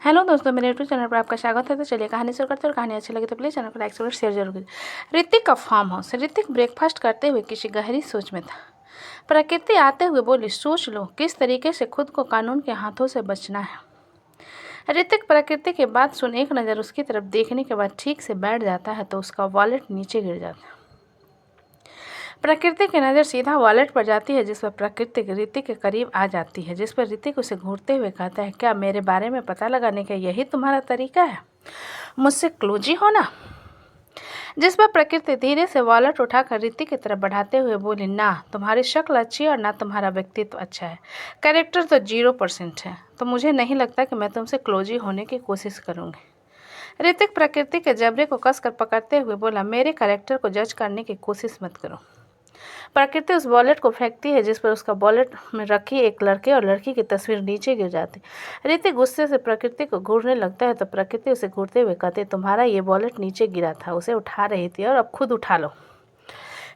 Hello दोस्तों, मेरे YouTube channel पर आपका स्वागत है। तो चलिए कहानी शुरू करते हैं। और कहानी अच्छी लगी तो प्लीज़ चैनल को लाइक शेयर जरूर कीजिए। ऋतिक का फार्म हाउस। ऋतिक ब्रेकफास्ट करते हुए किसी गहरी सोच में था। प्रकृति आते हुए बोली, सोच लो किस तरीके से खुद को कानून के हाथों से बचना है। ऋतिक प्रकृति की बात सुन एक नज़र उसकी तरफ देखने के बाद ठीक से बैठ जाता है तो उसका वॉलेट नीचे गिर जाता है। प्रकृति की नज़र सीधा वॉलेट पर जाती है, जिस पर प्रकृति ऋतिक के करीब आ जाती है, जिस पर ऋतिक उसे घूरते हुए कहता है, क्या मेरे बारे में पता लगाने का यही तुम्हारा तरीका है, मुझसे क्लोजी होना? जिस पर प्रकृति धीरे से वॉलेट उठाकर ऋतिक की तरफ बढ़ाते हुए बोली, ना तुम्हारी शक्ल अच्छी है और ना तुम्हारा व्यक्तित्व अच्छा है, कैरेक्टर तो 0% है, तो मुझे नहीं लगता कि मैं तुमसे क्लोजी होने की कोशिश करूँगी। ऋतिक प्रकृति के जबड़े को कसकर पकड़ते हुए बोला, मेरे कैरेक्टर को जज करने की कोशिश मत करो। प्रकृति उस वॉलेट को फेंकती है, जिस पर उसका वॉलेट में रखी एक लड़के और लड़की की तस्वीर नीचे गिर जाती। ऋतिक गुस्से से प्रकृति को घूरने लगता है तो प्रकृति उसे घूरते हुए कहते, तुम्हारा ये वॉलेट नीचे गिरा था, उसे उठा रही थी और अब खुद उठा लो।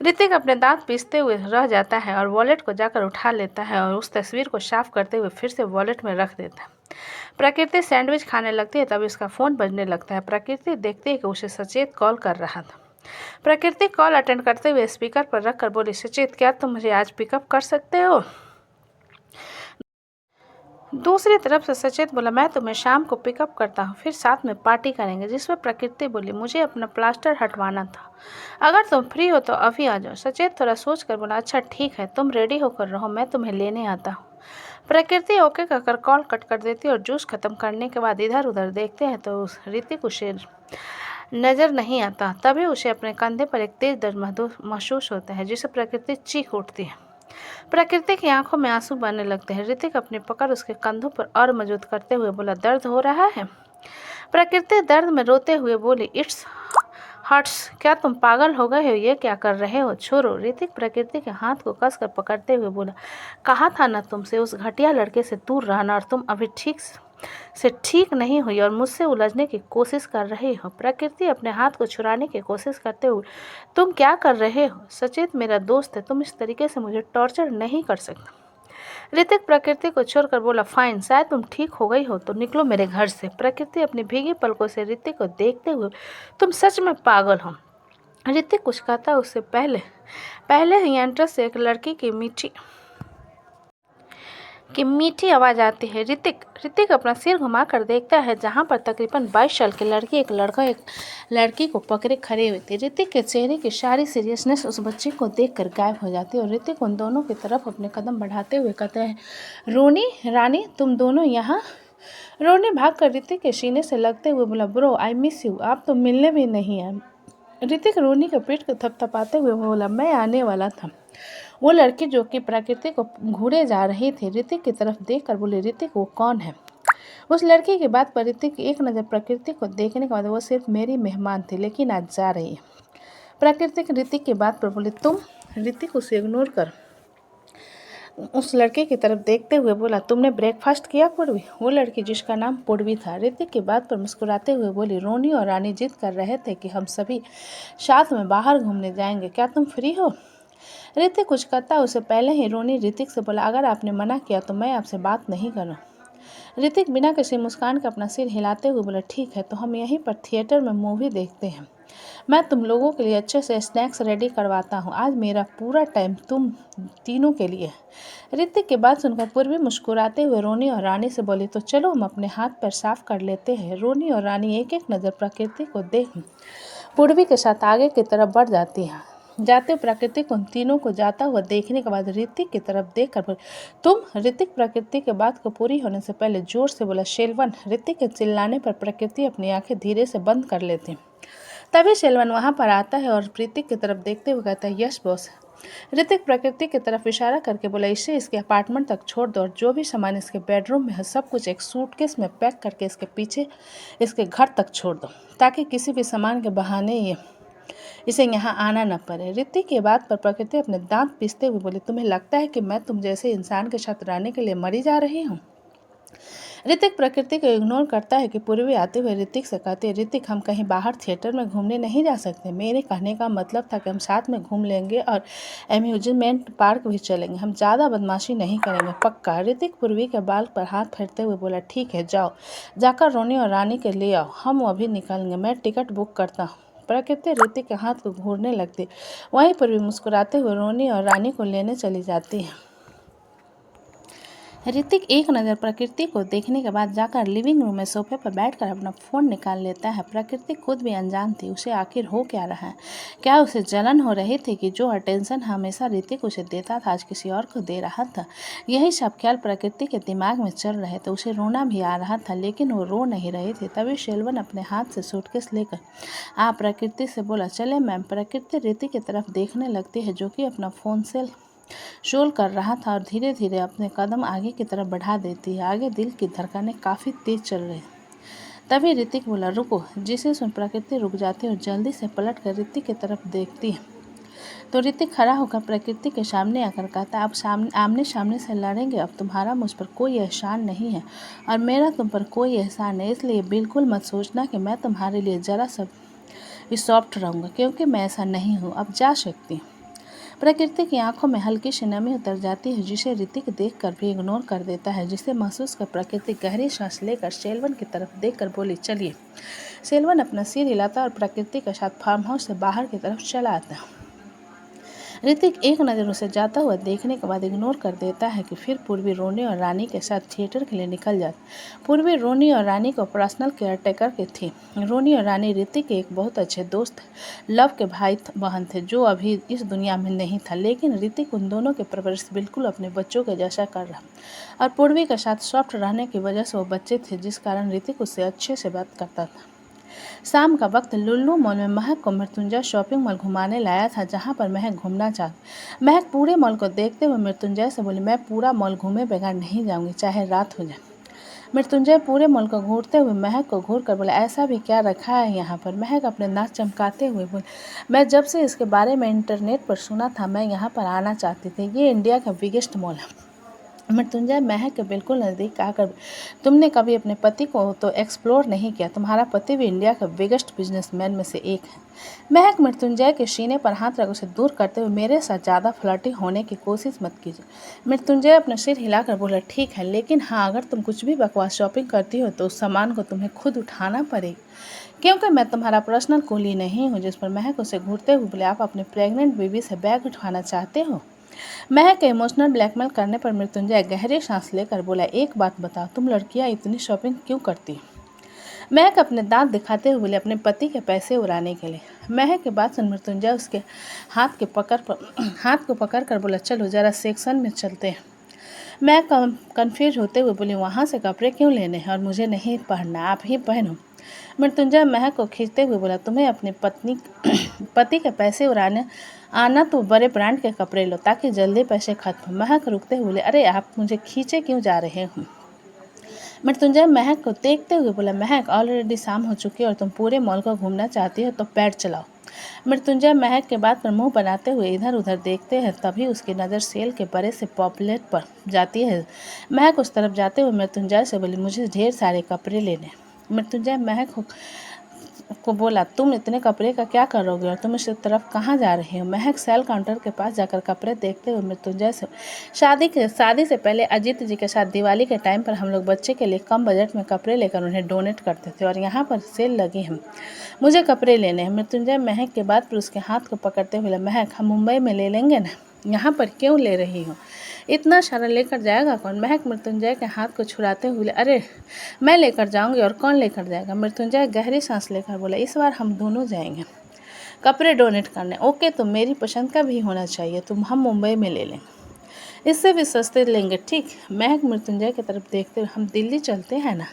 ऋतिक अपने दांत पीसते हुए रह जाता है और वॉलेट को जाकर उठा लेता है और उस तस्वीर को साफ करते हुए फिर से वॉलेट में रख देता है। प्रकृति सैंडविच खाने लगती है, तभी उसका फ़ोन बजने लगता है। प्रकृति देखती है कि उसे सचेत कॉल कर रहा था। प्रकृति कॉल अटेंड करते हुए स्पीकर पर रखकर बोली, सचेत, क्या तुम मुझे आज पिकअप कर सकते हो? दूसरी तरफ से सचेत बोला, मैं तुम्हें शाम को पिकअप करता हूँ, फिर साथ में पार्टी करेंगे। जिस पर प्रकृति बोली, मुझे अपना प्लास्टर हटवाना था, अगर तुम फ्री हो तो अभी आ जाओ। सचेत थोड़ा सोच कर बोला, अच्छा ठीक है, तुम रेडी होकर रहो, मैं तुम्हें लेने आता हूँ। प्रकृति ओके कहकर कॉल कट कर देती है और जूस खत्म करने के बाद इधर उधर देखते हैं तो ऋतिक उसे नज़र नहीं आता। तभी उसे अपने कंधे पर एक तेज दर्द महसूस होता है, जिसे प्रकृति चीख उठती है। प्रकृति की आंखों में आंसू बहने लगते हैं। ऋतिक अपनी पकड़ उसके कंधों पर और मजबूत करते हुए बोला, दर्द हो रहा है? प्रकृति दर्द में रोते हुए बोली, इट्स हर्ट्स। क्या तुम पागल हो गए हो? ये क्या कर रहे हो? छोड़ो। ऋतिक प्रकृति के हाथ को कसकर पकड़ते हुए बोला, कहा था ना तुमसे उस घटिया लड़के से दूर रहना, और तुम अभी ठीक नहीं हुई और मुझसे उलझने की कोशिश कर रही हो। प्रकृति अपने हाथ को छुड़ाने की कोशिश करते हुए, तुम क्या कर रहे हो? सचेत मेरा दोस्त है, तुम इस तरीके से मुझे टॉर्चर नहीं कर सकते। ऋतिक प्रकृति को छोड़कर बोला, फाइन, शायद तुम ठीक हो गई हो तो निकलो मेरे घर से। प्रकृति अपनी भीगी पलकों से ऋतिक को देखते हुए, तुम सच में पागल हो। ऋतिक कुछ कहता उससे पहले ही एंट्रेंस से एक लड़की की मीठी आवाज़ आती है। ऋतिक अपना सिर घुमाकर देखता है, जहाँ पर तकरीबन 22 साल की लड़की एक लड़की को पकड़े खड़े हुई थी। ऋतिक के चेहरे की सारी सीरियसनेस उस बच्चे को देखकर गायब हो जाती है और ऋतिक उन दोनों की तरफ अपने कदम बढ़ाते हुए कहता है, रोनी, रानी, तुम दोनों यहाँ? रोनी भागकर ऋतिक के सीने से लगते हुए बोला, ब्रो आई मिस यू, आप तो मिलने भी नहीं आए। ऋतिक रोनी के पीठ को थपथपाते हुए बोला, मैं आने वाला था। वो लड़की जो कि प्रकृति को घूरे जा रही थी ऋतिक की तरफ देखकर बोली, ऋतिक वो कौन है? उस लड़की की बात पर ऋतिक एक नज़र प्रकृति को देखने के बाद, वो सिर्फ मेरी मेहमान थी लेकिन आज जा रही है। प्रकृति ऋतिक की बात पर बोली, तुम? ऋतिक उसे इग्नोर कर उस लड़के की तरफ देखते हुए बोला, तुमने ब्रेकफास्ट किया पूर्वी? वो लड़की जिसका नाम पूर्वी था ऋतिक की बात पर मुस्कुराते हुए बोली, रोनी और रानी जिद कर रहे थे कि हम सभी साथ में बाहर घूमने जाएंगे, क्या तुम फ्री हो? ऋतिक कुछ कहता उससे पहले ही रोनी ऋतिक से बोला, अगर आपने मना किया तो मैं आपसे बात नहीं करूँ। ऋतिक बिना किसी मुस्कान का अपना सिर हिलाते हुए बोला, ठीक है, तो हम यहीं पर थिएटर में मूवी देखते हैं। मैं तुम लोगों के लिए अच्छे से स्नैक्स रेडी करवाता हूँ। आज मेरा पूरा टाइम तुम तीनों के लिए। ऋतिक की बात सुनकर पूर्वी मुस्कुराते हुए रोनी और रानी से बोली, तो चलो हम अपने हाथ पैर साफ कर लेते हैं। रोनी और रानी एक एक नज़र प्रकृति को देख पूर्वी के साथ आगे की तरफ बढ़ जाती है। जाते प्रकृति को उन तीनों को जाता हुआ देखने के बाद ऋतिक की तरफ देखकर बोली, तुम? ऋतिक प्रकृति के बात को पूरी होने से पहले जोर से बोला, शेलवन। ऋतिक के चिल्लाने पर प्रकृति अपनी आंखें धीरे से बंद कर लेती। तभी शेलवन वहां पर आता है और ऋतिक की तरफ देखते हुए कहता है, यस बॉस। ऋतिक प्रकृति की तरफ इशारा करके बोला, इसे इसके अपार्टमेंट तक छोड़ दो और जो भी सामान इसके बेडरूम में है सब कुछ एक सूटकेस में पैक करके इसके पीछे इसके घर तक छोड़ दो, ताकि किसी भी सामान के बहाने इसे यहाँ आना न पड़े। ऋतिक की बात पर प्रकृति अपने दांत पीसते हुए बोली, तुम्हें लगता है कि मैं तुम जैसे इंसान के साथ रहने के लिए मरी जा रही हूँ? ऋतिक प्रकृति को इग्नोर करता है कि पूर्वी आते हुए ऋतिक से कहते हैं, ऋतिक हम कहीं बाहर थिएटर में घूमने नहीं जा सकते। मेरे कहने का मतलब था कि हम साथ में घूम लेंगे और एम्यूजमेंट पार्क भी चलेंगे। हम ज़्यादा बदमाशी नहीं करेंगे, पक्का। ऋतिक पूर्वी के बाल पर हाथ फेरते हुए बोला, ठीक है, जाओ, जाकर रोनी और रानी के ले आओ, हम अभी निकलेंगे, मैं टिकट बुक करता हूँ। प्रकृति ऋतिक के हाथ को घूरने लगती। वहीं पूर्वी मुस्कुराते हुए रोनी और रानी को लेने चली जाती है। ऋतिक एक नज़र प्रकृति को देखने के बाद जाकर लिविंग रूम में सोफे पर बैठकर अपना फ़ोन निकाल लेता है। प्रकृति खुद भी अनजान थी, उसे आखिर हो क्या रहा है। क्या उसे जलन हो रही थी कि जो अटेंशन हमेशा ऋतिक उसे देता था आज किसी और को दे रहा था। यही सब ख्याल प्रकृति के दिमाग में चल रहे थे। उसे रोना भी आ रहा था, लेकिन वो रो नहीं रही थी। तभी शेल्वन अपने हाथ से सूटकेस लेकर प्रकृति से बोला, चले मैम। प्रकृति ऋतिक की तरफ देखने लगती है, जो कि अपना फ़ोन से शोल कर रहा था, और धीरे धीरे अपने कदम आगे की तरफ बढ़ा देती है। आगे दिल की धड़कनें काफ़ी तेज चल रही। तभी ऋतिक बोला, रुको, जिसे सुन प्रकृति रुक जाती है और जल्दी से पलट कर ऋतिक की तरफ देखती है। तो ऋतिक खड़ा होकर प्रकृति के सामने आकर कहता, आप आमने सामने से लड़ेंगे। अब तुम्हारा मुझ पर कोई एहसान नहीं है और मेरा तुम पर कोई एहसान नहीं, इसलिए बिल्कुल मत सोचना कि मैं तुम्हारे लिए ज़रा सा भी सॉफ्ट रहूँगा, क्योंकि मैं ऐसा नहीं हूँ। अब जा सकती हूँ। प्रकृति की आंखों में हल्की सी नमी उतर जाती है, जिसे ऋतिक देखकर भी इग्नोर कर देता है। जिसे महसूस कर प्रकृति गहरी सांस लेकर सेल्वन की तरफ देखकर बोली, चलिए। सेल्वन अपना सिर हिलाता और प्रकृति के साथ फार्म हाउस से बाहर की तरफ चला आता है। ऋतिक एक नज़र उसे जाता हुआ देखने के बाद इग्नोर कर देता है कि फिर पूर्वी रोनी और रानी के साथ थिएटर के लिए निकल जाती। पूर्वी रोनी और रानी को पर्सनल केयर टेकर के थी। रोनी और रानी ऋतिक के एक बहुत अच्छे दोस्त, लव के भाई बहन थे, जो अभी इस दुनिया में नहीं था, लेकिन ऋतिक उन दोनों के परवरिश बिल्कुल अपने बच्चों के जैसा कर रहा और पूर्वी के साथ सॉफ्ट रहने की वजह से वो बच्चे थे, जिस कारण ऋतिक उससे अच्छे से बात करता था। शाम का वक्त लुल्लू मॉल में महक को मृत्युंजय शॉपिंग मॉल घुमाने लाया था, जहां पर महक घूमना चाहती। महक पूरे मॉल को देखते हुए मृत्युंजय से बोली, मैं पूरा मॉल घूमे बगैर नहीं जाऊंगी, चाहे रात हो जाए। मृत्युंजय पूरे मॉल को घूरते हुए महक को घूर कर बोला, ऐसा भी क्या रखा है यहाँ पर। महक अपने नाक चमकाते हुए बोली, मैं जब से इसके बारे में इंटरनेट पर सुना था, मैं यहाँ पर आना चाहती थी। ये इंडिया का बिगेस्ट मॉल है। मृत्युंजय महक के बिल्कुल नज़दीक आकर, तुमने कभी अपने पति को तो एक्सप्लोर नहीं किया। तुम्हारा पति भी इंडिया का बिगेस्ट बिजनेसमैन में से एक है। महक मृत्युंजय के सीने पर हाथ रख उसे दूर करते हुए, मेरे साथ ज़्यादा फ्लर्टी होने की कोशिश मत कीजिए। मृत्युंजय अपना सिर हिलाकर बोला, ठीक है, लेकिन हाँ, अगर तुम कुछ भी बकवास शॉपिंग करती हो तो उस सामान को तुम्हें खुद उठाना पड़ेगा, क्योंकि मैं तुम्हारा पर्सनल कूली नहीं हूँ। जिस पर महक उसे घूरते हुए बोले, आप अपने प्रेग्नेंट बेबी से बैग उठाना चाहते हो। महक के इमोशनल ब्लैकमेल करने पर मृत्युंजय गहरी सांस लेकर बोला, एक बात बताओ, तुम लड़कियां इतनी शॉपिंग क्यों करती? महक अपने दांत दिखाते हुए बोले, अपने पति के पैसे उड़ाने के लिए। महक के बात सुन मृत्युंजय उसके हाथ को पकड़ कर बोला, चलो जरा सेक्शन में चलते हैं। मैं कंफ्यूज होते हुए बोली, वहाँ से कपड़े क्यों लेने हैं और मुझे नहीं पहनना, आप ही पहनो। मृत्युंजय महक को खींचते हुए बोला, तुम्हें अपने पति के पैसे उड़ाने आना तो बड़े ब्रांड के कपड़े लो, ताकि जल्दी पैसे खत्म। महक रुकते हुए बोले, अरे आप मुझे खींचे क्यों जा रहे हो। मृत्युंजय महक को देखते हुए बोला, महक, ऑलरेडी शाम हो चुकी है और तुम पूरे मॉल को घूमना चाहती हो, तो पैर चलाओ। मृत्युंजय महक के बात पर मुंह बनाते हुए इधर उधर देखते हैं। तभी उसकी नज़र सेल के बड़े से पॉपलेट पर जाती है। महक उस तरफ जाते हुए मृत्युंजय से बोली, मुझे ढेर सारे कपड़े लेने। मृत्युंजय महक को बोला, तुम इतने कपड़े का क्या करोगे और तुम इस तरफ कहाँ जा रही हो। महक सेल काउंटर के पास जाकर कपड़े देखते हुए मृत्युंजय से, शादी से पहले अजीत जी के साथ दिवाली के टाइम पर हम लोग बच्चे के लिए कम बजट में कपड़े लेकर उन्हें डोनेट करते थे, और यहाँ पर सेल लगी है, मुझे कपड़े लेने हैं। मृत्युंजय महक के बाद पर उसके हाथ को पकड़ते हुए, महक, हम मुंबई में ले लेंगे ना, यहाँ पर क्यों ले रही हो, इतना सारा लेकर जाएगा कौन। महक मृत्युंजय के हाथ को छुड़ाते हुए, अरे मैं लेकर जाऊंगी और कौन लेकर जाएगा। मृत्युंजय गहरी सांस लेकर बोला, इस बार हम दोनों जाएंगे कपड़े डोनेट करने। ओके, तो मेरी पसंद का भी होना चाहिए, हम मुंबई में ले लेंगे, इससे भी सस्ते लेंगे, ठीक। महक मृत्युंजय की तरफ देखते हुए, हम दिल्ली चलते हैं ना,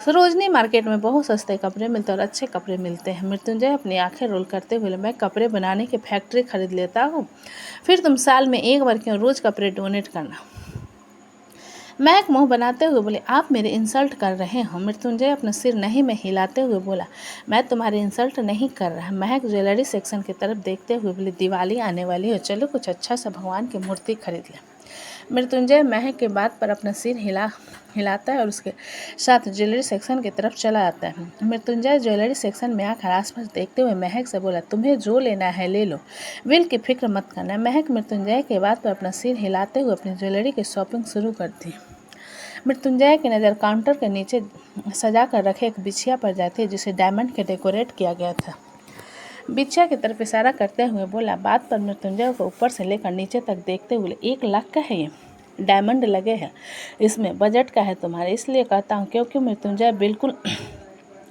सरोजनी मार्केट में बहुत सस्ते कपड़े मिलते हैं और अच्छे कपड़े मिलते हैं। मृत्युंजय अपनी आंखें रोल करते हुए, मैं कपड़े बनाने की फैक्ट्री खरीद लेता हूँ, फिर तुम साल में एक बार क्यों रोज़ कपड़े डोनेट करना। महक मुंह बनाते हुए बोले, आप मेरे इंसल्ट कर रहे हो। मृत्युंजय अपना सिर नहीं में हिलाते हुए बोला, मैं तुम्हारी इंसल्ट नहीं कर रहा। महक ज्वेलरी सेक्शन की तरफ देखते हुए बोली, दिवाली आने वाली हो, चलो कुछ अच्छा सा भगवान की मूर्ति खरीद लें। मृत्युंजय महक के बात पर अपना सिर हिलाता है और उसके साथ ज्वेलरी सेक्शन की तरफ चला आता है। मृत्युंजय ज्वेलरी सेक्शन में आकर आसपास देखते हुए महक से बोला, तुम्हें जो लेना है ले लो, बिल की फिक्र मत करना। महक मृत्युंजय के बात पर अपना सिर हिलाते हुए अपनी ज्वेलरी की शॉपिंग शुरू करती है। मृत्युंजय की नज़र काउंटर के नीचे सजा कर रखे एक बिछिया पर जाती है जिसे डायमंड के डेकोरेट किया गया था। बिछिया की तरफ इशारा करते हुए बोला। बात पर मृत्युंजय को ऊपर से लेकर नीचे तक देखते हुए, 1 लाख का है ये, डायमंड लगे हैं इसमें, बजट का है तुम्हारे, इसलिए कहता हूँ। क्योंकि मृत्युंजय बिल्कुल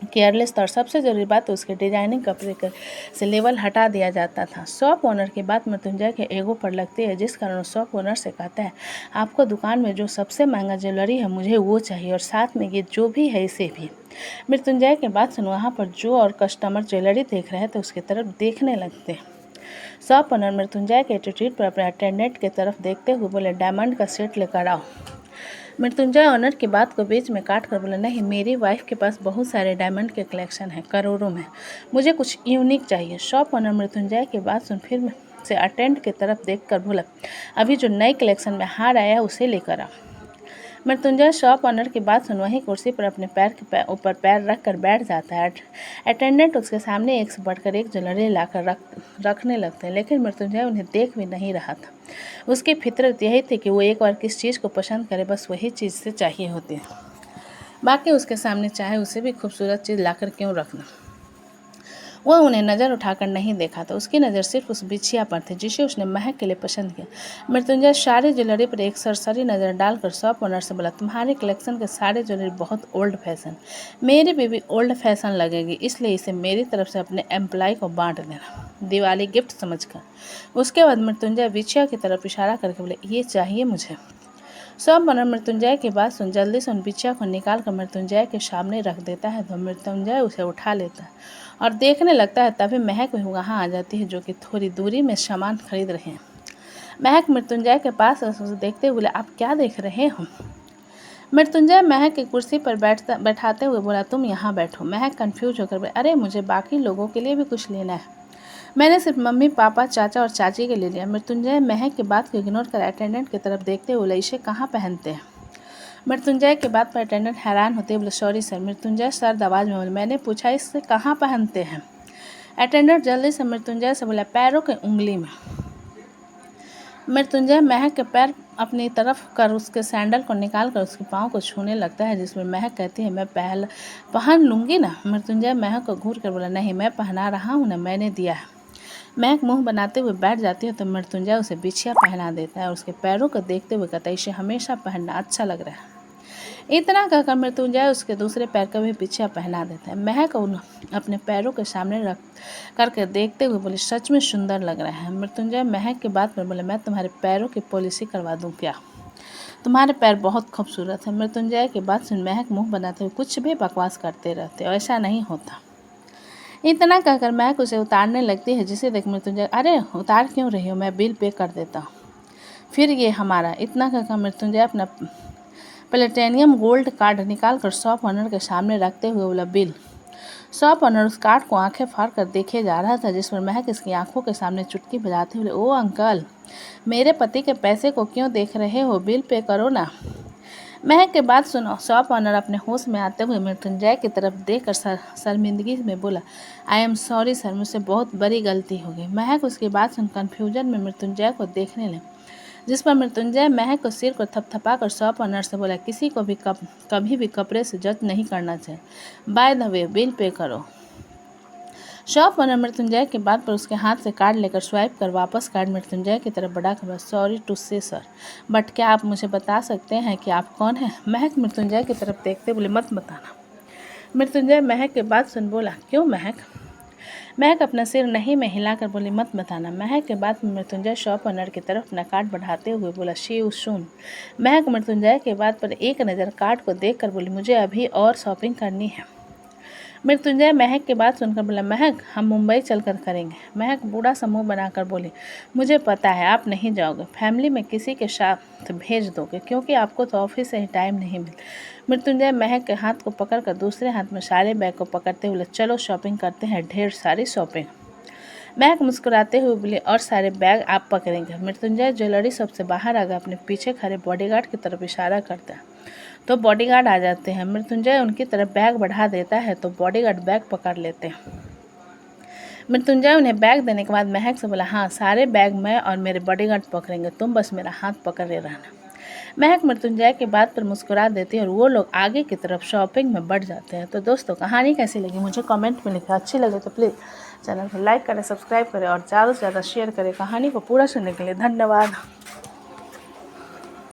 केयरलेस था और सबसे ज़रूरी बात उसके डिजाइनिंग कपड़े से लेवल हटा दिया जाता था। शॉप ओनर की बात मृत्युंजय के ईगो पर लगती है, जिस कारण शॉप ओनर से कहता है, आपको दुकान में जो सबसे महंगा ज्वेलरी है मुझे वो चाहिए और साथ में ये जो भी है इसे भी। मृत्युंजय के बात सुन वहाँ पर जो और कस्टमर ज्वेलरी देख रहे थे उसकी तरफ देखने लगते हैं। शॉप ओनर मृत्युंजय के एटीट्यूड पर अपने अटेंडेंट की तरफ देखते हुए बोले, डायमंड का सेट लेकर आओ। मृत्युंजय ऑनर की बात को बीच में काट कर बोला, नहीं, मेरी वाइफ के पास बहुत सारे डायमंड के कलेक्शन है, करोड़ों में, मुझे कुछ यूनिक चाहिए। शॉप ऑनर मृत्युंजय की बात सुन फिर से अटेंड की तरफ देखकर बोला, अभी जो नई कलेक्शन में हार आया उसे लेकर आ। मृत्युंजय शॉप ऑनर की बात सुन वहीं कुर्सी पर अपने पैर के ऊपर पैर रख कर बैठ जाता है। अटेंडेंट उसके सामने एक से बढ़कर एक ज्वेलरी लाकर रखने लगते हैं, लेकिन मृत्युंजय उन्हें देख भी नहीं रहा था। उसकी फितरत यही थी कि वो एक बार किस चीज़ को पसंद करे, बस वही चीज़ से चाहिए होती है, बाकी उसके सामने चाहे उसे भी खूबसूरत चीज़ लाकर क्यों रखना। वह उन्हें नज़र उठाकर नहीं देखा था, उसकी नज़र सिर्फ उस बिछिया पर थी जिसे उसने महक के लिए पसंद किया। मृत्युंजय सारी ज्वेलरी पर एक सरसरी नज़र डालकर शॉप ओनर से बोला, तुम्हारे कलेक्शन के सारे ज्वेलरी बहुत ओल्ड फैशन, मेरी बेबी ओल्ड फैशन लगेगी, इसलिए इसे मेरी तरफ से अपने एम्प्लॉय को बांट देना, दिवाली गिफ्ट समझकर। उसके बाद मृत्युंजय बिछिया की तरफ इशारा करके बोले, ये चाहिए मुझे। शॉप ओनर मृत्युंजय की बात सुन जल्दी से उन बिछिया को निकाल कर मृत्युंजय के सामने रख देता है, तो मृत्युंजय उसे उठा लेता है और देखने लगता है। तभी महक वहाँ आ जाती है, जो कि थोड़ी दूरी में सामान खरीद रहे हैं। महक मृत्युंजय के पास उसे देखते हुए, आप क्या देख रहे हो? मृत्युंजय महक की कुर्सी पर बैठाते हुए बोला, तुम यहाँ बैठो। महक कंफ्यूज होकर बोली, अरे मुझे बाकी लोगों के लिए भी कुछ लेना है, मैंने सिर्फ मम्मी पापा चाचा और चाची के लिए लिया। मृत्युंजय महक की बात को इग्नोर कर अटेंडेंट की तरफ देखते हुए, इसे कहाँ पहनते हैं? मृत्युंजय की बात पर अटेंडेंट हैरान होते हुए बोले, सॉरी सर। मृत्युंजय सर्द आवाज में बोले, मैंने पूछा इससे कहाँ पहनते हैं? अटेंडेंट जल्दी से मृत्युंजय से बोला, पैरों के उंगली में। मृत्युंजय महक के पैर अपनी तरफ कर उसके सैंडल को निकाल कर उसके पाँव को छूने लगता है, जिसमें महक कहती है, मैं पहन लूँगी ना। मृत्युंजय महक को घूर कर बोला, नहीं, मैं पहना रहा हूँ ना, मैंने दिया है। महक मुंह बनाते हुए बैठ जाती है, तो मृत्युंजय उसे बिछिया पहना देता है और उसके पैरों को देखते हुए कहता है, इसे हमेशा पहनना अच्छा लग रहा है। इतना कहकर मृत्युंजय उसके दूसरे पैर का भी बिछिया पहना देता है। महक अपने पैरों के सामने रख करके देखते हुए बोले, सच में सुंदर लग रहा है। मृत्युंजय महक की बात पर बोले, मैं तुम्हारे पैरों की पॉलिसी करवा दूँ क्या? तुम्हारे पैर बहुत खूबसूरत है। मृत्युंजय की बात सुन महक मुँह बनाते हुए, कुछ भी बकवास करते रहते हो, ऐसा नहीं होता। इतना कहकर महक उसे उतारने लगती है, जिसे देख मृत्युंजय, अरे उतार क्यों रही हो, मैं बिल पे कर देता हूँ, फिर ये हमारा। इतना कहकर मृत्युंजय अपना प्लेटिनियम गोल्ड कार्ड निकाल कर शॉप ओनर के सामने रखते हुए बोला, बिल। शॉप ओनर उस कार्ड को आंखें फाड़ कर देखे जा रहा था, जिस पर महक इसकी आंखों के सामने चुटकी बजाते हुए, ओ अंकल, मेरे पति के पैसे को क्यों देख रहे हो, बिल पे करो ना। महक के बात सुनो। शॉप ओनर अपने होश में आते हुए मृत्युंजय की तरफ देखकर शर्मिंदगी में बोला, आई एम सॉरी सर, मुझसे बहुत बड़ी गलती हो गई। महक उसकी बात सुन कन्फ्यूजन में मृत्युंजय को देखने लगी, जिस पर मृत्युंजय महक को सिर को थपथपा कर शॉप ओनर से बोला, किसी को भी कभी भी कपड़े से जज नहीं करना चाहिए, by the way bill pay करो। शॉप ओनर मृत्युंजय की बात पर उसके हाथ से कार्ड लेकर स्वाइप कर वापस कार्ड मृत्युंजय की तरफ बढ़ा कर, सॉरी टू से सर, बट क्या आप मुझे बता सकते हैं कि आप कौन हैं? महक मृत्युंजय की तरफ देखते बोले, मत बताना। मृत्युंजय महक की बात सुन बोला, क्यों महक? महक अपना सिर नहीं में हिलाकर बोली, मत बताना। महक के बाद मृत्युंजय शॉप ओनर की तरफ अपना कार्ड बढ़ाते हुए बोला, शी यू सून। महक मृत्युंजय के बाद पर एक नज़र कार्ड को देखकर बोली, मुझे अभी और शॉपिंग करनी है। मृत्युंजय महक की बात सुनकर बोला, महक हम मुंबई चलकर करेंगे। महक बूढ़ा सा मुंह बनाकर बोली, मुझे पता है आप नहीं जाओगे, फैमिली में किसी के साथ भेज दोगे, क्योंकि आपको तो ऑफिस से ही टाइम नहीं मिल। मृत्युंजय महक के हाथ को पकड़कर दूसरे हाथ में सारे बैग को पकड़ते हुए, चलो शॉपिंग करते हैं, ढेर सारी शॉपिंग। महक मुस्कुराते हुए बोली, और सारे बैग आप पकड़ेंगे। मृत्युंजय ज्वेलरी शॉप से बाहर आ गए, अपने पीछे खड़े बॉडीगार्ड की तरफ इशारा करता है तो बॉडीगार्ड आ जाते हैं। मृत्युंजय उनकी तरफ बैग बढ़ा देता है तो बॉडीगार्ड बैग पकड़ लेते हैं। मृत्युंजय उन्हें बैग देने के बाद महक से बोला, हाँ सारे बैग मैं और मेरे बॉडीगार्ड पकड़ेंगे, तुम बस मेरा हाथ पकड़े रहना। महक मृत्युंजय के बात पर मुस्कुरा देती है और वो लोग आगे की तरफ शॉपिंग में बढ़ जाते हैं। तो दोस्तों कहानी कैसी लगी मुझे कमेंट में लिखें, अच्छी लगे तो प्लीज़ चैनल को लाइक करें, सब्सक्राइब करें और ज़्यादा से ज़्यादा शेयर करें। कहानी को पूरा सुनने के लिए धन्यवाद।